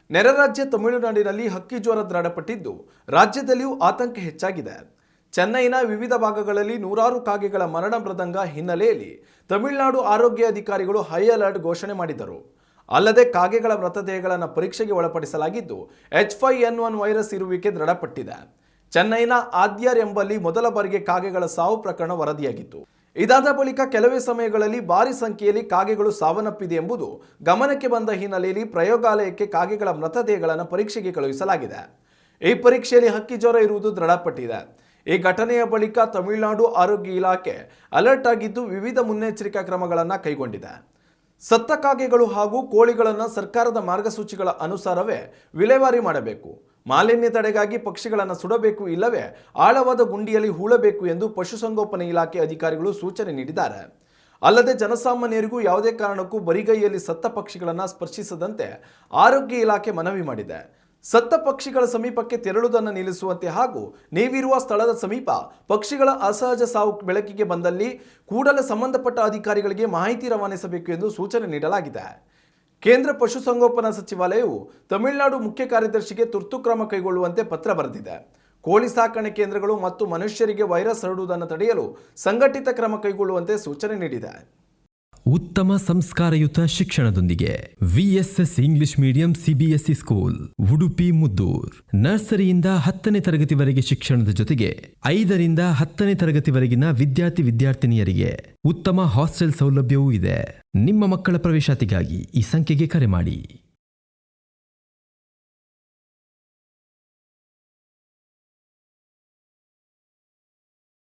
ನೆರೆ ರಾಜ್ಯ ತಮಿಳುನಾಡಿನಲ್ಲಿ ಹಕ್ಕಿ ಜ್ವರ ದೃಢಪಟ್ಟಿದ್ದು ರಾಜ್ಯದಲ್ಲಿಯೂ ಆತಂಕ ಹೆಚ್ಚಾಗಿದೆ. ಚೆನ್ನೈನ ವಿವಿಧ ಭಾಗಗಳಲ್ಲಿ ನೂರಾರು ಕಾಗೆಗಳ ಮರಣ ಮೃದಂಗ ಹಿನ್ನೆಲೆಯಲ್ಲಿ ತಮಿಳುನಾಡು ಆರೋಗ್ಯ ಅಧಿಕಾರಿಗಳು ಹೈ ಅಲರ್ಟ್ ಘೋಷಣೆ ಮಾಡಿದರು. ಅಲ್ಲದೆ ಕಾಗೆಗಳ ಮೃತದೇಹಗಳನ್ನು ಪರೀಕ್ಷೆಗೆ ಒಳಪಡಿಸಲಾಗಿದ್ದು H5N1 ವೈರಸ್ ಇರುವಿಕೆ ದೃಢಪಟ್ಟಿದೆ. ಚೆನ್ನೈನ ಆದ್ಯರ್ ಎಂಬಲ್ಲಿ ಮೊದಲ ಬಾರಿಗೆ ಕಾಗೆಗಳ ಸಾವು ಪ್ರಕರಣ ವರದಿಯಾಗಿತ್ತು. ಇದಾದ ಬಳಿಕ ಕೆಲವೇ ಸಮಯಗಳಲ್ಲಿ ಭಾರಿ ಸಂಖ್ಯೆಯಲ್ಲಿ ಕಾಗೆಗಳು ಸಾವನ್ನಪ್ಪಿದೆ ಎಂಬುದು ಗಮನಕ್ಕೆ ಬಂದ ಹಿನ್ನೆಲೆಯಲ್ಲಿ ಪ್ರಯೋಗಾಲಯಕ್ಕೆ ಕಾಗೆಗಳ ಮೃತದೇಹಗಳನ್ನು ಪರೀಕ್ಷೆಗೆ ಕಳುಹಿಸಲಾಗಿದೆ. ಈ ಪರೀಕ್ಷೆಯಲ್ಲಿ ಹಕ್ಕಿ ಜ್ವರ ಇರುವುದು ದೃಢಪಟ್ಟಿದೆ. ಈ ಘಟನೆಯ ಬಳಿಕ ತಮಿಳುನಾಡು ಆರೋಗ್ಯ ಇಲಾಖೆ ಅಲರ್ಟ್ ಆಗಿದ್ದು ವಿವಿಧ ಮುನ್ನೆಚ್ಚರಿಕಾ ಕ್ರಮಗಳನ್ನು ಕೈಗೊಂಡಿದೆ. ಸತ್ತ ಕಾಗೆಗಳು ಹಾಗೂ ಕೋಳಿಗಳನ್ನು ಸರ್ಕಾರದ ಮಾರ್ಗಸೂಚಿಗಳ ಅನುಸಾರವೇ ವಿಲೇವಾರಿ ಮಾಡಬೇಕು. ಮಾಲಿನ್ಯ ತಡೆಗಾಗಿ ಪಕ್ಷಿಗಳನ್ನು ಸುಡಬೇಕು, ಇಲ್ಲವೇ ಆಳವಾದ ಗುಂಡಿಯಲ್ಲಿ ಹೂಳಬೇಕು ಎಂದು ಪಶುಸಂಗೋಪನೆ ಇಲಾಖೆ ಅಧಿಕಾರಿಗಳು ಸೂಚನೆ ನೀಡಿದ್ದಾರೆ. ಅಲ್ಲದೆ ಜನಸಾಮಾನ್ಯರಿಗೂ ಯಾವುದೇ ಕಾರಣಕ್ಕೂ ಬರಿಗೈಯಲ್ಲಿ ಸತ್ತ ಪಕ್ಷಿಗಳನ್ನು ಸ್ಪರ್ಶಿಸದಂತೆ ಆರೋಗ್ಯ ಇಲಾಖೆ ಮನವಿ ಮಾಡಿದೆ. ಸತ್ತ ಪಕ್ಷಿಗಳ ಸಮೀಪಕ್ಕೆ ತೆರಳುವುದನ್ನು ನಿಲ್ಲಿಸುವಂತೆ ಹಾಗೂ ನೀವಿರುವ ಸ್ಥಳದ ಸಮೀಪ ಪಕ್ಷಿಗಳ ಅಸಹಜ ಸಾವು ಬೆಳಕಿಗೆ ಬಂದಲ್ಲಿ ಕೂಡಲೇ ಸಂಬಂಧಪಟ್ಟ ಅಧಿಕಾರಿಗಳಿಗೆ ಮಾಹಿತಿ ರವಾನಿಸಬೇಕು ಎಂದು ಸೂಚನೆ ನೀಡಲಾಗಿದೆ. ಕೇಂದ್ರ ಪಶುಸಂಗೋಪನಾ ಸಚಿವಾಲಯವು ತಮಿಳುನಾಡು ಮುಖ್ಯ ಕಾರ್ಯದರ್ಶಿಗೆ ತುರ್ತು ಕ್ರಮ ಕೈಗೊಳ್ಳುವಂತೆ ಪತ್ರ ಬರೆದಿದೆ. ಕೋಳಿ ಸಾಕಣೆ ಕೇಂದ್ರಗಳು ಮತ್ತು ಮನುಷ್ಯರಿಗೆ ವೈರಸ್ ಹರಡುವುದನ್ನು ತಡೆಯಲು ಸಂಘಟಿತ ಕ್ರಮ ಕೈಗೊಳ್ಳುವಂತೆ ಸೂಚನೆ ನೀಡಿದೆ. ಉತ್ತಮ ಸಂಸ್ಕಾರಯುತ ಶಿಕ್ಷಣದೊಂದಿಗೆ VSS English medium CBSE school Udupi Muddur. ನರ್ಸರಿಯಿಂದ 10ನೇ ತರಗತಿವರೆಗೆ ಶಿಕ್ಷಣದ ಜೊತೆಗೆ 5ರಿಂದ 10ನೇ ತರಗತಿವರೆಗಿನ ವಿದ್ಯಾರ್ಥಿನಿಯರಿಗೆ ಉತ್ತಮ ಹಾಸ್ಟೆಲ್ ಸೌಲಭ್ಯವೂ ಇದೆ. ನಿಮ್ಮ ಮಕ್ಕಳ ಪ್ರವೇಶಾತಿಗಾಗಿ ಈ ಸಂಖ್ಯೆಗೆ ಕರೆ ಮಾಡಿ.